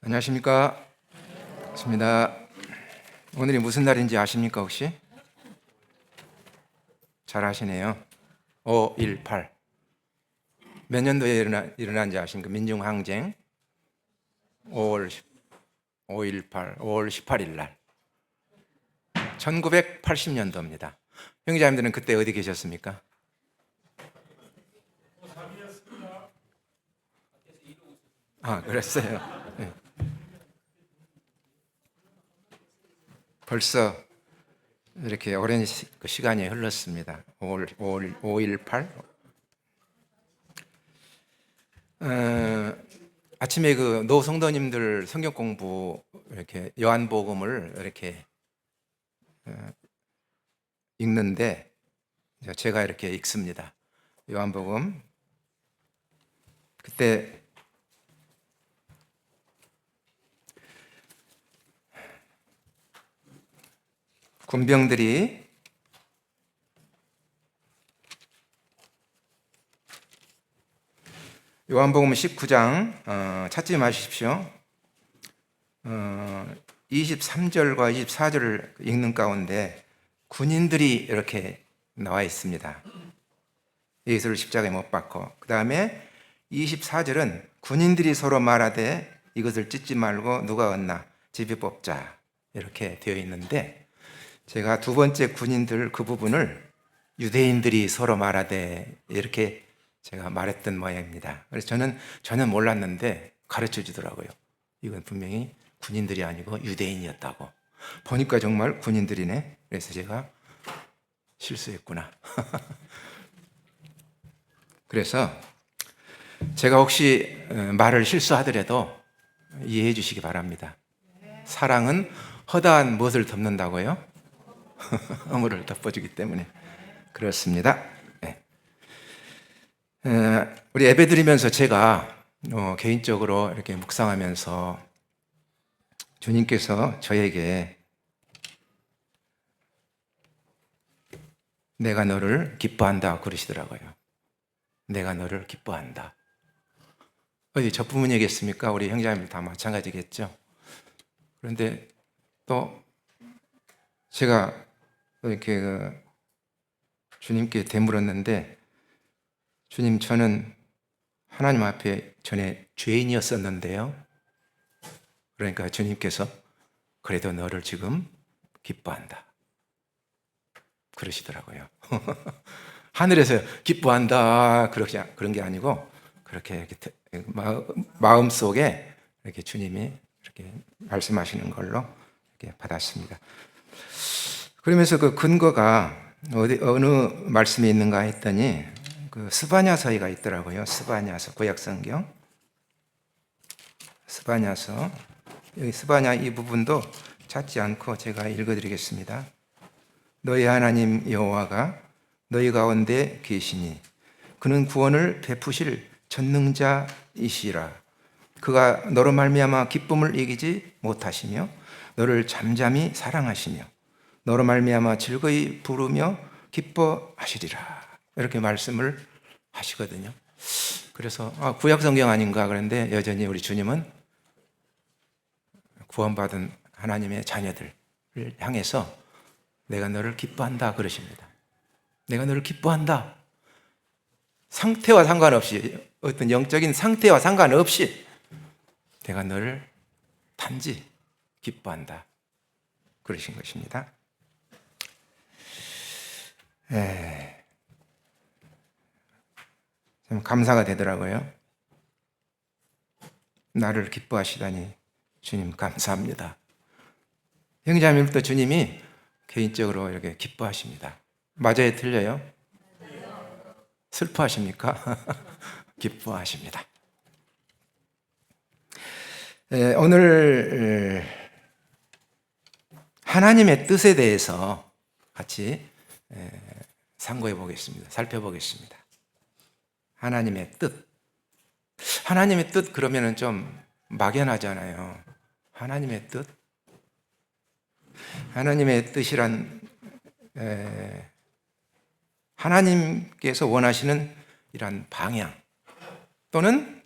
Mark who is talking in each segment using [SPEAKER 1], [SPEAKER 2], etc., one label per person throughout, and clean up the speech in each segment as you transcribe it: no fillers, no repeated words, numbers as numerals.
[SPEAKER 1] 안녕하십니까. 반갑습니다. 오늘이 무슨 날인지 아십니까 혹시? 잘 아시네요. 5.18 몇 년도에 일어난지 아십니까? 민중항쟁 5월 5.18 5월 18일 날 1980년도입니다. 형제자매들은 그때 어디 계셨습니까? 그랬어요. 네. 벌써 이렇게 오랜 시간이 흘렀습니다. 5.18 아침에 그 노성도님들 성경 공부 이렇게 요한복음을 이렇게 읽는데 제가 이렇게 읽습니다. 요한복음 그때 군병들이 요한복음 19장 찾지 마십시오. 23절과 24절을 읽는 가운데 군인들이 이렇게 나와 있습니다. 예수를 십자가에 못 박고, 그 다음에 24절은 군인들이 서로 말하되 이것을 찢지 말고 누가 얻나 집에 뽑자 이렇게 되어 있는데, 제가 두 번째 군인들 그 부분을 유대인들이 서로 말하되 이렇게 제가 말했던 모양입니다. 그래서 저는 전혀 몰랐는데 가르쳐 주더라고요. 이건 분명히 군인들이 아니고 유대인이었다고. 보니까 정말 군인들이네. 그래서 제가 실수했구나. 그래서 제가 혹시 말을 실수하더라도 이해해 주시기 바랍니다. 사랑은 허다한 무엇을 덮는다고요? 허물을 덮어주기 때문에 그렇습니다. 네. 우리 예배 드리면서 제가 개인적으로 이렇게 묵상하면서 주님께서 저에게 내가 너를 기뻐한다 그러시더라고요. 내가 너를 기뻐한다. 어디 저뿐이겠습니까? 우리 형제자매들 다 마찬가지겠죠. 그런데 또 제가 이렇게 주님께 되물었는데, 주님, 저는 하나님 앞에 전에 죄인이었었는데요. 그러니까 주님께서 그래도 너를 지금 기뻐한다 그러시더라고요. 하늘에서 기뻐한다 그런 게 아니고 그렇게 마음속에 이렇게 주님이 이렇게 말씀하시는 걸로 이렇게 받았습니다. 그러면서 그 근거가 어느 말씀에 있는가 했더니 그 스바냐서가 있더라고요. 스바냐서 구약성경 스바냐서, 여기 스바냐 이 부분도 찾지 않고 제가 읽어드리겠습니다. 너희 하나님 여호와가 너희 가운데 계시니 그는 구원을 베푸실 전능자이시라. 그가 너로 말미암아 기쁨을 이기지 못하시며 너를 잠잠히 사랑하시며 너로 말미암아 즐거이 부르며 기뻐하시리라. 이렇게 말씀을 하시거든요. 그래서 구약 성경 아닌가 그런데 여전히 우리 주님은 구원받은 하나님의 자녀들을 향해서 내가 너를 기뻐한다 그러십니다. 내가 너를 기뻐한다. 상태와 상관없이, 어떤 영적인 상태와 상관없이 내가 너를 단지 기뻐한다 그러신 것입니다. 좀 감사가 되더라고요. 나를 기뻐하시다니 주님 감사합니다. 형제자매들도 주님이 개인적으로 이렇게 기뻐하십니다. 맞아요, 틀려요? 슬퍼하십니까? 기뻐하십니다. 오늘 하나님의 뜻에 대해서 같이 상고해 보겠습니다. 살펴보겠습니다. 하나님의 뜻. 하나님의 뜻 그러면은 좀 막연하잖아요. 하나님의 뜻. 하나님의 뜻이란 하나님께서 원하시는 이런 방향 또는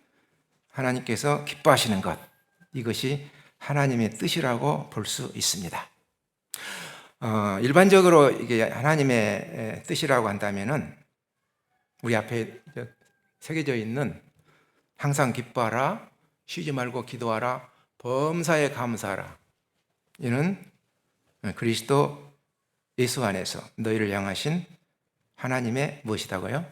[SPEAKER 1] 하나님께서 기뻐하시는 것, 이것이 하나님의 뜻이라고 볼 수 있습니다. 일반적으로 이게 하나님의 뜻이라고 한다면은 우리 앞에 새겨져 있는 항상 기뻐하라, 쉬지 말고 기도하라, 범사에 감사하라. 이는 그리스도 예수 안에서 너희를 향하신 하나님의 무엇이다고요?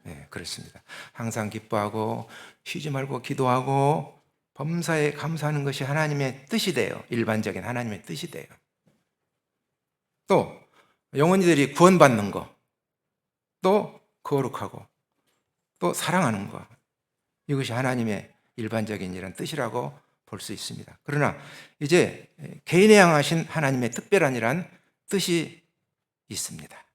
[SPEAKER 1] 네, 그렇습니다. 항상 기뻐하고 쉬지 말고 기도하고 범사에 감사하는 것이 하나님의 뜻이 돼요. 일반적인 하나님의 뜻이 돼요. 또 영혼이들이 구원받는 거, 또 거룩하고, 또 사랑하는 거, 이것이 하나님의 일반적인 이런 뜻이라고 볼 수 있습니다. 그러나 이제 개인에 향하신 하나님의 특별한 이란 뜻이 있습니다.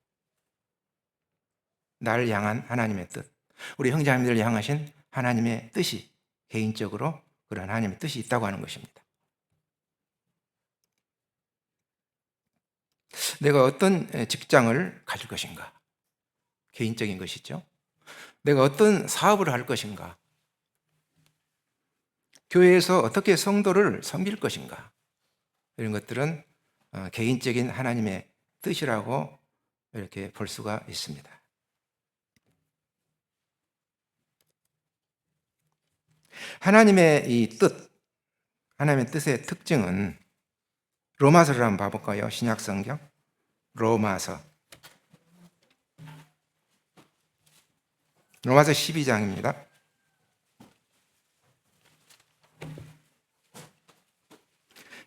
[SPEAKER 1] 나를 향한 하나님의 뜻, 우리 형제자매들을 향하신 하나님의 뜻이 개인적으로 그런 하나님의 뜻이 있다고 하는 것입니다. 내가 어떤 직장을 가질 것인가? 개인적인 것이죠. 내가 어떤 사업을 할 것인가? 교회에서 어떻게 성도를 섬길 것인가? 이런 것들은 개인적인 하나님의 뜻이라고 이렇게 볼 수가 있습니다. 하나님의 이 뜻, 하나님의 뜻의 특징은 로마서를 한번 봐볼까요? 신약성경 로마서 12장입니다.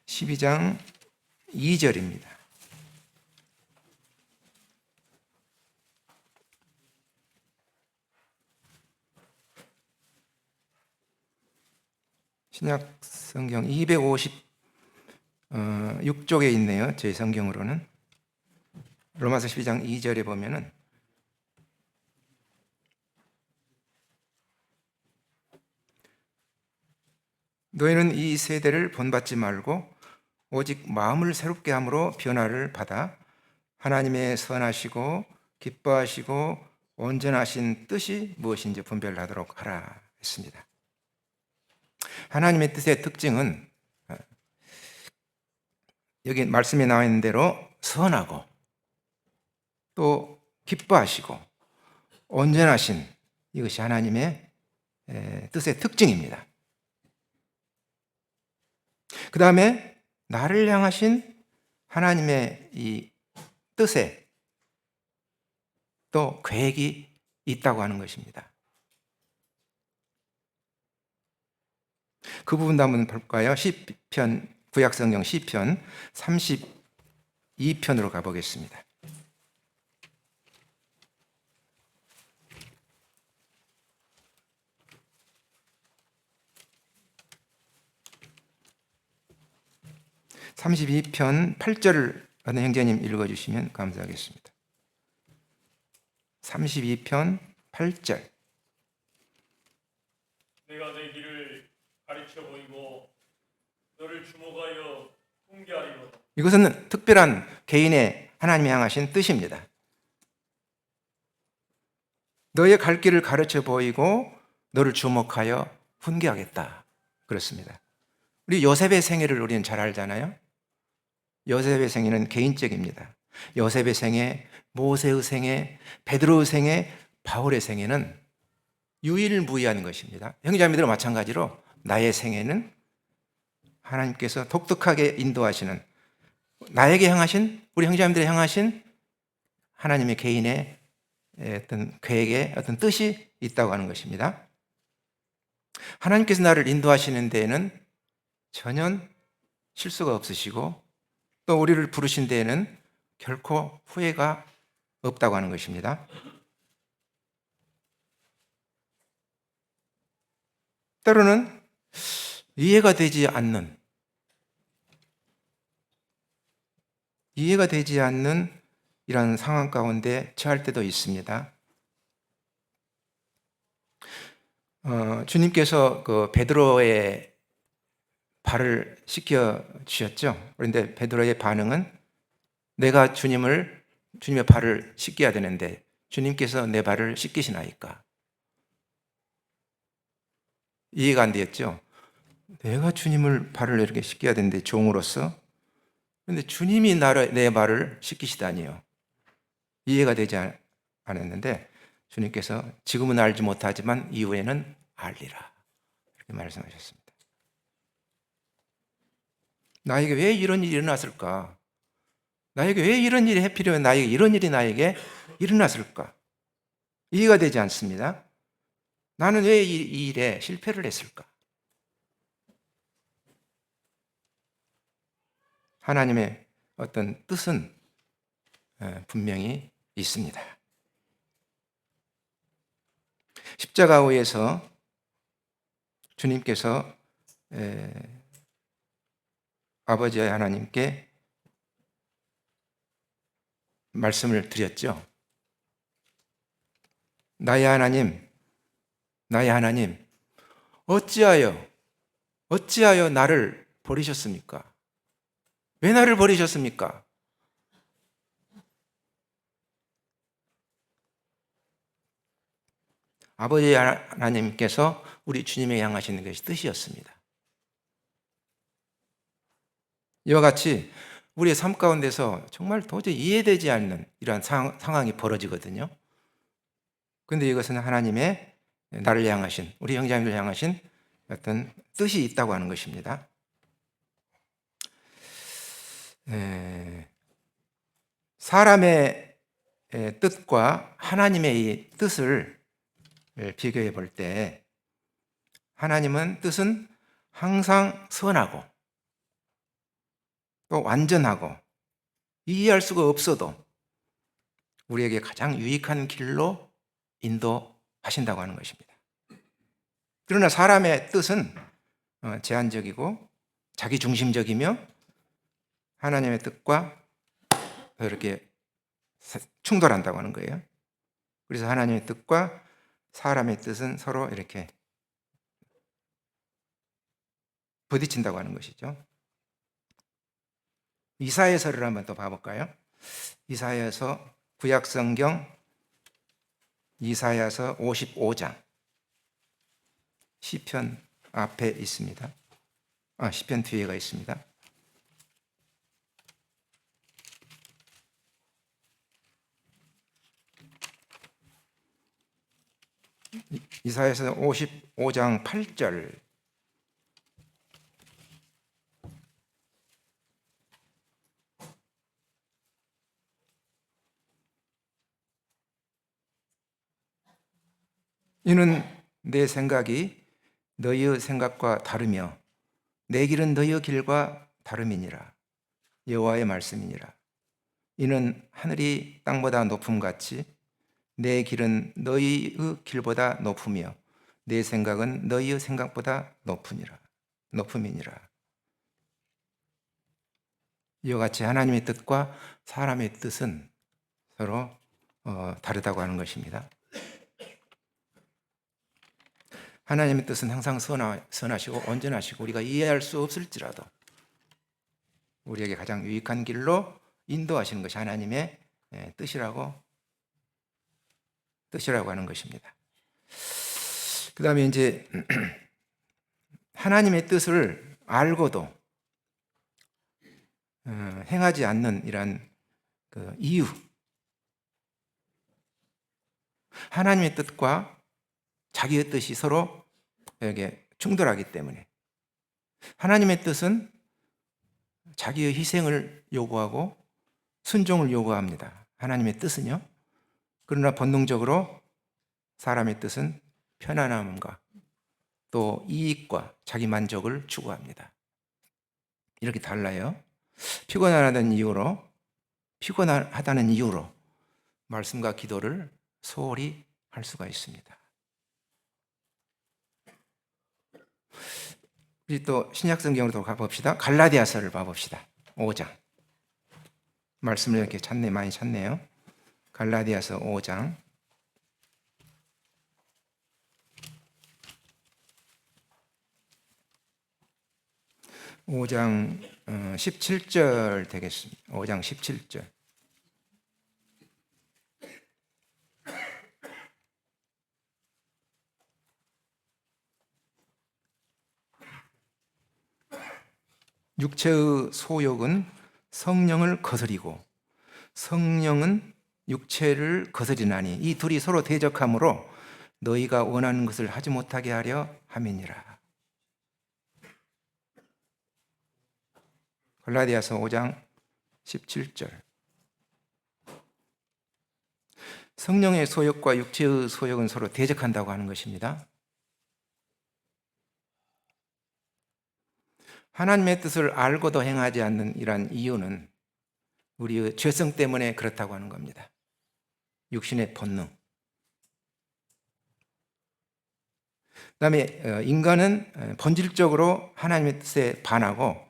[SPEAKER 1] 12장 2절입니다. 신약 성경 256쪽에 있네요. 제 성경으로는. 로마서 12장 2절에 보면은 너희는 이 세대를 본받지 말고 오직 마음을 새롭게 함으로 변화를 받아 하나님의 선하시고 기뻐하시고 온전하신 뜻이 무엇인지 분별하도록 하라 했습니다. 하나님의 뜻의 특징은 여기 말씀에 나와 있는 대로 선하고 또 기뻐하시고 온전하신 이것이 하나님의 뜻의 특징입니다. 그 다음에 나를 향하신 하나님의 이 뜻에 또 계획이 있다고 하는 것입니다. 그 부분도 한번 볼까요? 시편, 구약성경 시편 32편으로 가보겠습니다. (32편) 8절을 어느 형제님 읽어주시면 감사하겠습니다. 32편 8절.
[SPEAKER 2] 내가 내 길을 가르쳐 보이고 너를 주목하여 훈계하리로다.
[SPEAKER 1] 이것은 특별한 개인의 하나님이 향하신 뜻입니다. 너의 갈 길을 가르쳐 보이고 너를 주목하여 훈계하겠다. 그렇습니다. 우리 요셉의 생애를 우리는 잘 알잖아요. 요셉의 생애는 개인적입니다. 요셉의 생애, 모세의 생애, 베드로의 생애, 바울의 생애는 유일무이한 것입니다. 형제자매들은 마찬가지로 나의 생애는 하나님께서 독특하게 인도하시는, 나에게 향하신, 우리 형제자매들에 향하신 하나님의 개인의 어떤 계획에 어떤 뜻이 있다고 하는 것입니다. 하나님께서 나를 인도하시는 데에는 전혀 실수가 없으시고 또 우리를 부르신 데에는 결코 후회가 없다고 하는 것입니다. 때로는 이해가 되지 않는 이런 상황 가운데 처할 때도 있습니다. 주님께서 그 베드로의 발을 씻겨 주셨죠. 그런데 베드로의 반응은 내가 주님의 발을 씻겨야 되는데 주님께서 내 발을 씻기시나이까? 이해가 안 되었죠. 내가 주님을 발을 이렇게 씻겨야 되는데 종으로서. 그런데 주님이 내 발을 씻기시다니요. 이해가 되지 않았는데 주님께서 지금은 알지 못하지만 이후에는 알리라 이렇게 말씀하셨습니다. 나에게 왜 이런 일이 일어났을까? 나에게 왜 이런 일이 해필이면 나에게 이런 일이 나에게 일어났을까? 이해가 되지 않습니다. 나는 왜 이 일에 실패를 했을까? 하나님의 어떤 뜻은 분명히 있습니다. 십자가에서 주님께서 아버지 하나님께 말씀을 드렸죠. 나의 하나님, 나의 하나님, 어찌하여 나를 버리셨습니까? 왜 나를 버리셨습니까? 아버지 하나님께서 우리 주님에 향하시는 것이 뜻이었습니다. 이와 같이 우리의 삶 가운데서 정말 도저히 이해되지 않는 이러한 상황이 벌어지거든요. 그런데 이것은 하나님의 나를 향하신, 우리 형제님을 향하신 어떤 뜻이 있다고 하는 것입니다. 사람의 뜻과 하나님의 이 뜻을 비교해 볼 때 하나님은 뜻은 항상 선하고 또 완전하고 이해할 수가 없어도 우리에게 가장 유익한 길로 인도하신다고 하는 것입니다. 그러나 사람의 뜻은 제한적이고 자기중심적이며 하나님의 뜻과 이렇게 충돌한다고 하는 거예요. 그래서 하나님의 뜻과 사람의 뜻은 서로 이렇게 부딪힌다고 하는 것이죠. 이사야서를 한번 또 봐볼까요? 이사야서 구약성경 이사야서 55장 시편 앞에 있습니다. 시편 뒤에가 있습니다. 이사야서 55장 8절 이는 내 생각이 너희의 생각과 다르며 내 길은 너희의 길과 다름이니라. 여호와의 말씀이니라. 이는 하늘이 땅보다 높음같이 내 길은 너희의 길보다 높으며 내 생각은 너희의 생각보다 높음이니라. 이와 같이 하나님의 뜻과 사람의 뜻은 서로 다르다고 하는 것입니다. 하나님의 뜻은 항상 선하시고 온전하시고 우리가 이해할 수 없을지라도 우리에게 가장 유익한 길로 인도하시는 것이 하나님의 뜻이라고 하는 것입니다. 그 다음에 이제 하나님의 뜻을 알고도 행하지 않는 이런 그 이유, 하나님의 뜻과 자기의 뜻이 서로 이렇게 충돌하기 때문에 하나님의 뜻은 자기의 희생을 요구하고 순종을 요구합니다. 하나님의 뜻은요. 그러나 본능적으로 사람의 뜻은 편안함과 또 이익과 자기 만족을 추구합니다. 이렇게 달라요. 피곤하다는 이유로 말씀과 기도를 소홀히 할 수가 있습니다. 우리 또 신약성경으로 가봅시다. 갈라디아서를 봐봅시다. 5장. 말씀을 이렇게 많이 찾네요. 갈라디아서 5장. 5장 17절 되겠습니다. 5장 17절. 육체의 소욕은 성령을 거스리고 성령은 육체를 거스리나니 이 둘이 서로 대적하므로 너희가 원하는 것을 하지 못하게 하려 함이니라. 갈라디아서 5장 17절. 성령의 소욕과 육체의 소욕은 서로 대적한다고 하는 것입니다. 하나님의 뜻을 알고도 행하지 않는 이러한 이유는 우리의 죄성 때문에 그렇다고 하는 겁니다. 육신의 본능. 그다음에 인간은 본질적으로 하나님의 뜻에 반하고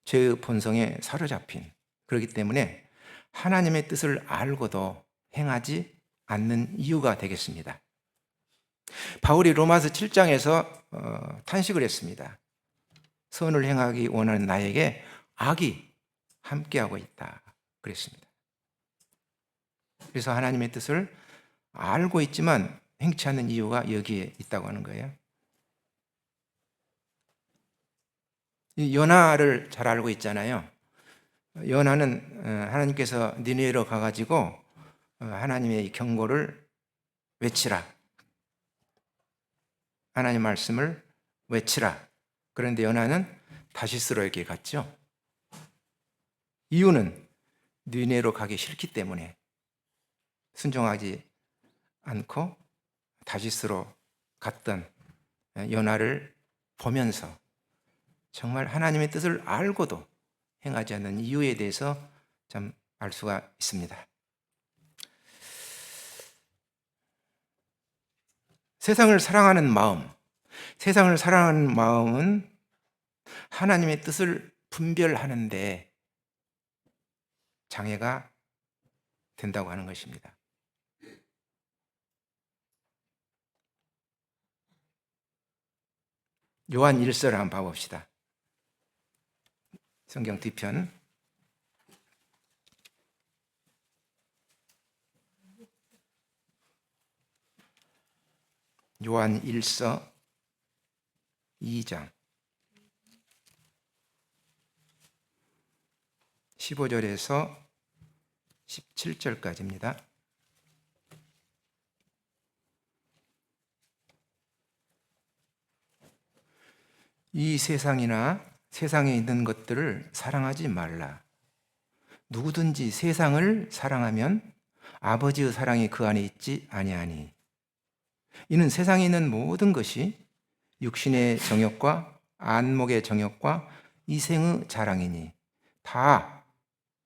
[SPEAKER 1] 죄의 본성에 사로잡힌, 그렇기 때문에 하나님의 뜻을 알고도 행하지 않는 이유가 되겠습니다. 바울이 로마서 7장에서 탄식을 했습니다. 선을 행하기 원하는 나에게 악이 함께하고 있다 그랬습니다. 그래서 하나님의 뜻을 알고 있지만 행치 않는 이유가 여기에 있다고 하는 거예요. 이 요나를 잘 알고 있잖아요. 요나는 하나님께서 니느웨로 가가지고 하나님의 경고를 외치라, 하나님 말씀을 외치라. 그런데 요나는 다시스로 이렇게 갔죠. 이유는 니느웨로 가기 싫기 때문에 순종하지 않고 다시스로 갔던 요나를 보면서 정말 하나님의 뜻을 알고도 행하지 않는 이유에 대해서 참 알 수가 있습니다. 세상을 사랑하는 마음은 하나님의 뜻을 분별하는데 장애가 된다고 하는 것입니다. 요한 1서를 한번 봐봅시다. 성경 뒤편 요한 1서 2장 15절에서 17절까지입니다. 이 세상이나 세상에 있는 것들을 사랑하지 말라. 누구든지 세상을 사랑하면 아버지의 사랑이 그 안에 있지 아니하니. 이는 세상에 있는 모든 것이 육신의 정욕과 안목의 정욕과 이생의 자랑이니 다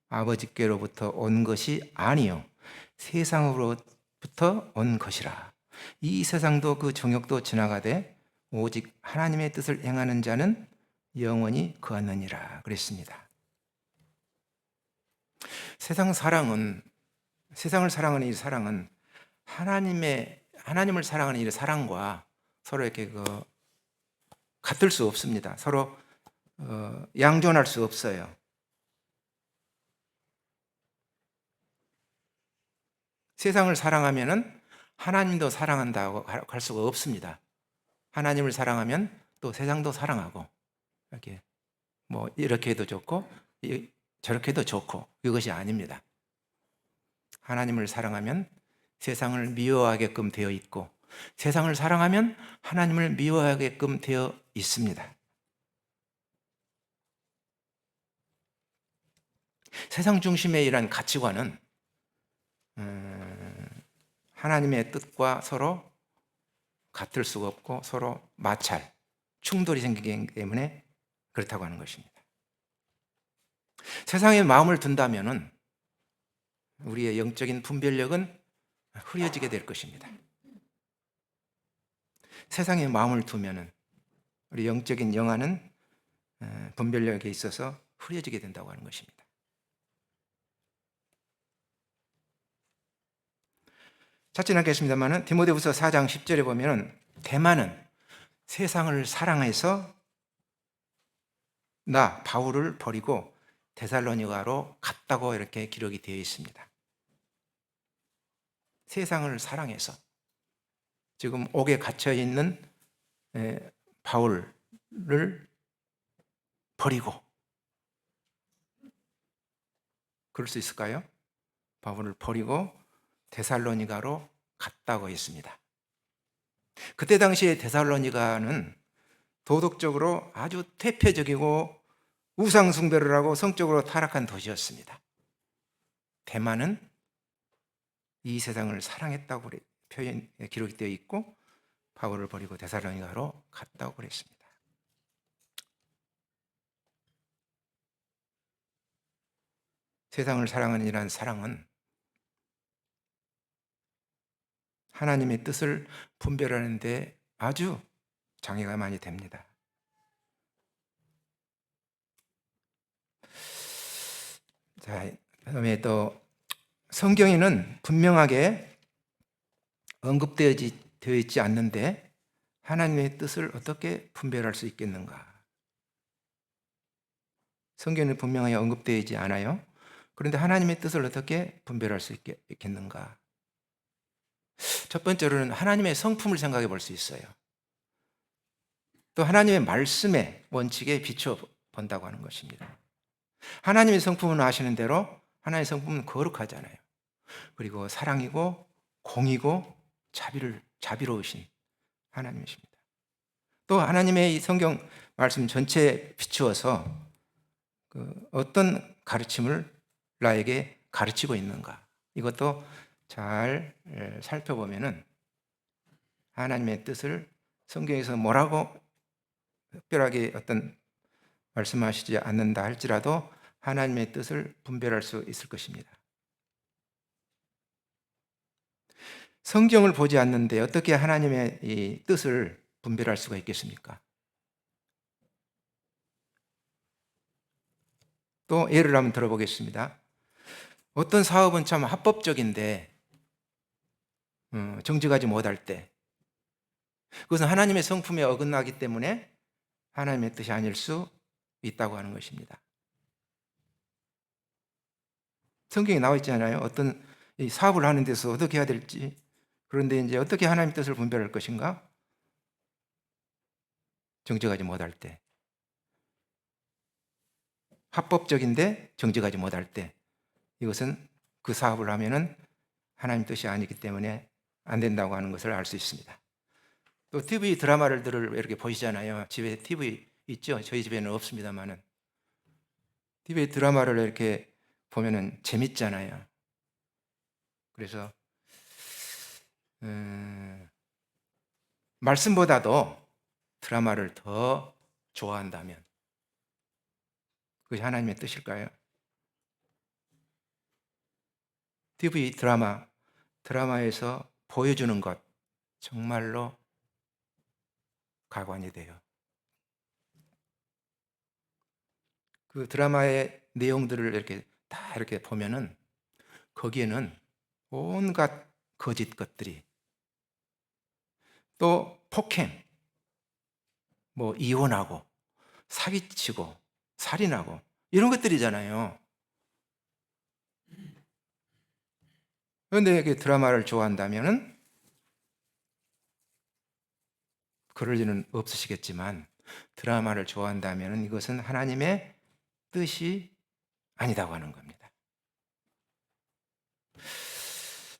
[SPEAKER 1] 아버지께로부터 온 것이 아니요 세상으로부터 온 것이라. 이 세상도 그 정욕도 지나가되 오직 하나님의 뜻을 행하는 자는 영원히 거하느니라 그랬습니다. 세상을 사랑하는 이 사랑은 하나님을 사랑하는 이 사랑과 서로 이렇게 같을 수 없습니다. 서로 양존할 수 없어요. 세상을 사랑하면은 하나님도 사랑한다고 할 수가 없습니다. 하나님을 사랑하면 또 세상도 사랑하고 이렇게 이렇게 해도 좋고 저렇게 해도 좋고 이것이 아닙니다. 하나님을 사랑하면 세상을 미워하게끔 되어 있고 세상을 사랑하면 하나님을 미워하게끔 되어 있습니다. 세상 중심의 이러한 가치관은 하나님의 뜻과 서로 같을 수가 없고 서로 마찰, 충돌이 생기기 때문에 그렇다고 하는 것입니다. 세상에 마음을 둔다면은 우리의 영적인 분별력은 흐려지게 될 것입니다. 세상에 마음을 두면은 우리 영적인 영안은 분별력에 있어서 흐려지게 된다고 하는 것입니다. 찾진 않겠습니다만은 디모데후서 4장 10절에 보면은 대만은 세상을 사랑해서 나 바울을 버리고 데살로니가로 갔다고 이렇게 기록이 되어 있습니다. 세상을 사랑해서 지금 옥에 갇혀 있는 바울을 버리고 그럴 수 있을까요? 바울을 버리고 데살로니가로 갔다고 했습니다. 그때 당시에 데살로니가는 도덕적으로 아주 퇴폐적이고 우상 숭배를 하고 성적으로 타락한 도시였습니다. 대만은 이 세상을 사랑했다고 표현 기록이 되어 있고 바울을 버리고 데살로니가로 갔다고 그랬습니다. 세상을 사랑하는 이란 사랑은 하나님의 뜻을 분별하는 데 아주 장애가 많이 됩니다. 자, 그다음에 또 성경에는 분명하게 언급되어 있지 않는데 하나님의 뜻을 어떻게 분별할 수 있겠는가? 성경에는 분명하게 언급되어 있지 않아요. 그런데 하나님의 뜻을 어떻게 분별할 수 있겠는가? 첫 번째로는 하나님의 성품을 생각해 볼 수 있어요. 또 하나님의 말씀의 원칙에 비춰 본다고 하는 것입니다. 하나님의 성품은 아시는 대로 하나님의 성품은 거룩하잖아요. 그리고 사랑이고 공의고 자비로우신 하나님이십니다. 또 하나님의 이 성경 말씀 전체에 비추어서 어떤 가르침을 나에게 가르치고 있는가, 이것도 잘 살펴보면은 하나님의 뜻을 성경에서 뭐라고 특별하게 어떤 말씀하시지 않는다 할지라도 하나님의 뜻을 분별할 수 있을 것입니다. 성경을 보지 않는데 어떻게 하나님의 이 뜻을 분별할 수가 있겠습니까? 또 예를 한번 들어보겠습니다. 어떤 사업은 참 합법적인데 정직하지 못할 때 그것은 하나님의 성품에 어긋나기 때문에 하나님의 뜻이 아닐 수 있다고 하는 것입니다. 성경에 나와 있잖아요. 어떤 이 사업을 하는 데서 어떻게 해야 될지. 그런데 이제 어떻게 하나님의 뜻을 분별할 것인가? 정직하지 못할 때. 합법적인데 정직하지 못할 때. 이것은 그 사업을 하면은 하나님 뜻이 아니기 때문에 안 된다고 하는 것을 알 수 있습니다. 또 TV 드라마를 이렇게 보시잖아요. 집에 TV 있죠? 저희 집에는 없습니다만은. TV 드라마를 이렇게 보면은 재밌잖아요. 그래서 말씀보다도 드라마를 더 좋아한다면 그것이 하나님의 뜻일까요? TV 드라마에서 보여주는 것 정말로 가관이 돼요. 그 드라마의 내용들을 이렇게 보면은 거기에는 온갖 거짓 것들이, 또 폭행, 뭐 이혼하고 사기치고 살인하고 이런 것들이잖아요. 그런데 드라마를 좋아한다면은 그럴 리는 없으시겠지만 드라마를 좋아한다면은 이것은 하나님의 뜻이 아니다고 하는 겁니다.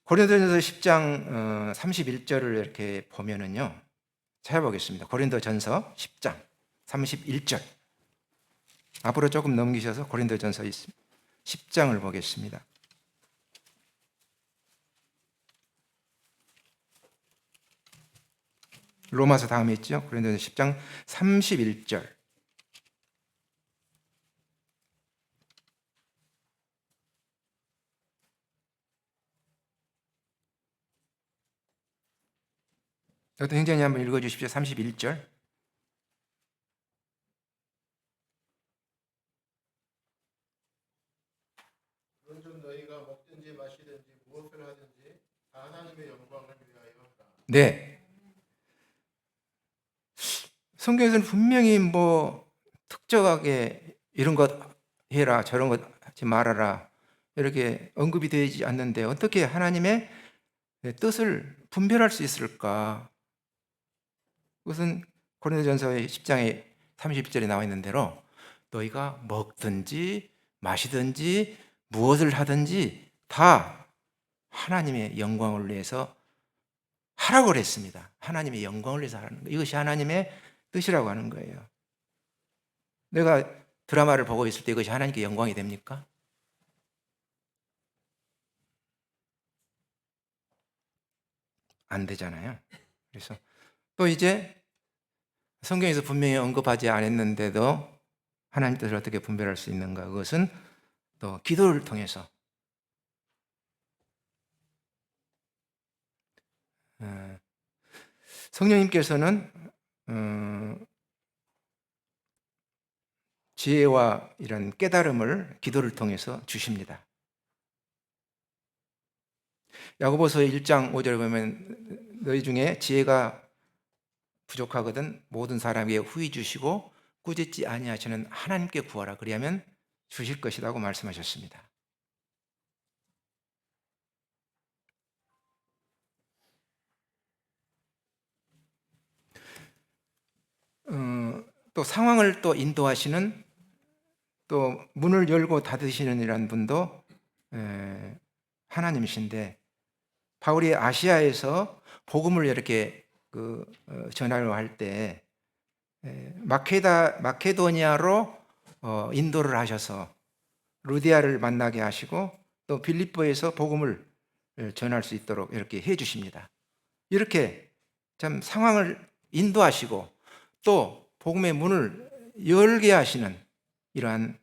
[SPEAKER 1] 고린도전서 10장 31절을 이렇게 보면은요. 찾아보겠습니다. 고린도전서 10장 31절. 앞으로 조금 넘기셔서 고린도전서 10장을 보겠습니다. 로마서 다음에 있죠. 고린도전서 10장 31절. 어떤 행전이 한번 읽어주십시오. 31절.
[SPEAKER 3] 그런즉 너희가 먹든지 마시든지 무엇을 하든지 다 하나님의 영광을 위하여 하라.
[SPEAKER 1] 네. 성경에서는 분명히 뭐 특정하게 이런 것 해라, 저런 것 하지 말아라 이렇게 언급이 되지 않는데 어떻게 하나님의 뜻을 분별할 수 있을까? 그것은 고린도전서의 10장의 31절에 나와 있는 대로 너희가 먹든지 마시든지 무엇을 하든지 다 하나님의 영광을 위해서 하라고 그랬습니다. 하나님의 영광을 위해서 하라는 거예요. 이것이 하나님의 뜻이라고 하는 거예요. 내가 드라마를 보고 있을 때 이것이 하나님께 영광이 됩니까? 안 되잖아요. 그래서 또 이제 성경에서 분명히 언급하지 않았는데도 하나님 뜻을 어떻게 분별할 수 있는가? 그것은 또 기도를 통해서 성령님께서는 지혜와 이런 깨달음을 기도를 통해서 주십니다. 야고보서 1장 5절에 보면 너희 중에 지혜가 부족하거든 모든 사람에게 후히 주시고 꾸짖지 아니하시는 하나님께 구하라 그리하면 주실 것이라고 말씀하셨습니다. 또 상황을 또 인도하시는 또 문을 열고 닫으시는 이란 분도 하나님이신데 바울이 아시아에서 복음을 이렇게 전하려 할 때 마케도니아로 인도를 하셔서 루디아를 만나게 하시고 또 빌립보에서 복음을 전할 수 있도록 이렇게 해 주십니다. 이렇게 참 상황을 인도하시고 또 복음의 문을 열게 하시는 이러한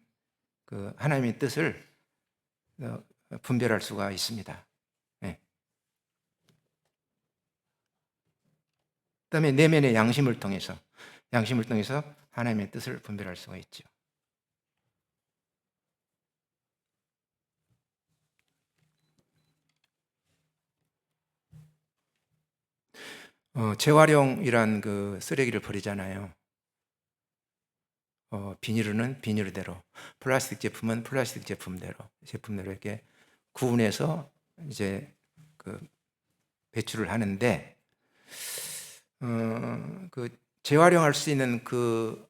[SPEAKER 1] 하나님의 뜻을 분별할 수가 있습니다. 그다음에 내면의 양심을 통해서 하나님의 뜻을 분별할 수가 있죠. 재활용이란 쓰레기를 버리잖아요. 비닐은 비닐대로, 플라스틱 제품은 플라스틱 제품대로 이렇게 구분해서 이제 배출을 하는데 재활용할 수 있는 그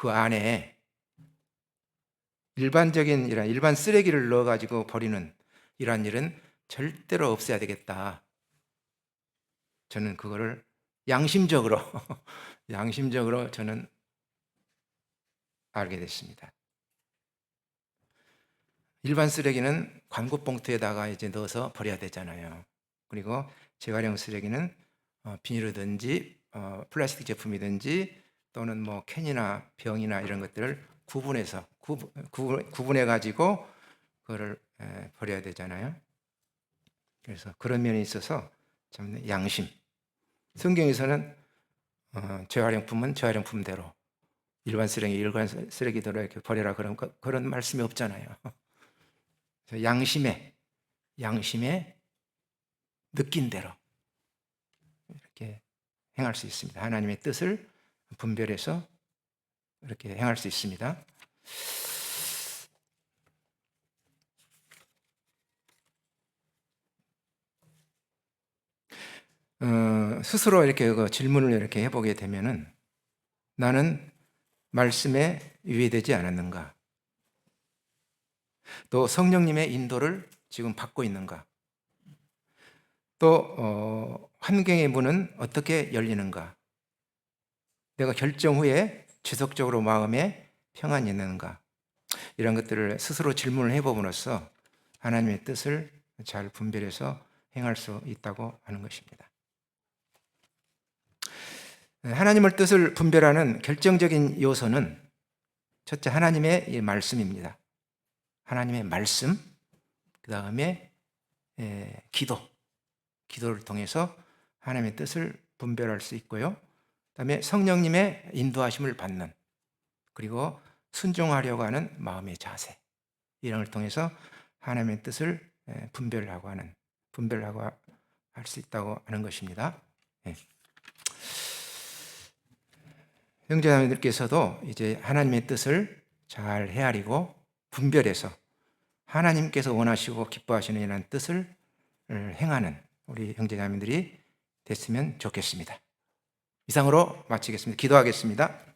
[SPEAKER 1] 안에 일반 쓰레기를 넣어가지고 버리는 이러한 일은 절대로 없애야 되겠다. 저는 그거를 양심적으로 저는 알게 됐습니다. 일반 쓰레기는 광고 봉투에다가 이제 넣어서 버려야 되잖아요. 그리고 재활용 쓰레기는 비닐이든지 플라스틱 제품이든지 또는 뭐 캔이나 병이나 이런 것들을 구분해 가지고 그거를 버려야 되잖아요. 그래서 그런 면에 있어서 참 양심. 성경에서는 재활용품은 재활용품대로, 일반 쓰레기대로 이렇게 버려라 그런 말씀이 없잖아요. 양심에 느낀 대로 이렇게 행할 수 있습니다. 하나님의 뜻을 분별해서 이렇게 행할 수 있습니다. 스스로 이렇게 질문을 이렇게 해보게 되면은 나는 말씀에 유예되지 않았는가? 또 성령님의 인도를 지금 받고 있는가? 또 환경의 문은 어떻게 열리는가? 내가 결정 후에 지속적으로 마음에 평안이 있는가? 이런 것들을 스스로 질문을 해봄으로써 하나님의 뜻을 잘 분별해서 행할 수 있다고 하는 것입니다. 하나님의 뜻을 분별하는 결정적인 요소는 첫째 하나님의 이 말씀입니다. 하나님의 말씀, 그 다음에 기도를 통해서 하나님의 뜻을 분별할 수 있고요. 그 다음에 성령님의 인도하심을 받는, 그리고 순종하려고 하는 마음의 자세, 이런 걸 통해서 하나님의 뜻을 분별하고 할 수 있다고 하는 것입니다. 형제자매들께서도 이제 하나님의 뜻을 잘 헤아리고 분별해서 하나님께서 원하시고 기뻐하시는 이런 뜻을 행하는 우리 형제자매들이 됐으면 좋겠습니다. 이상으로 마치겠습니다. 기도하겠습니다.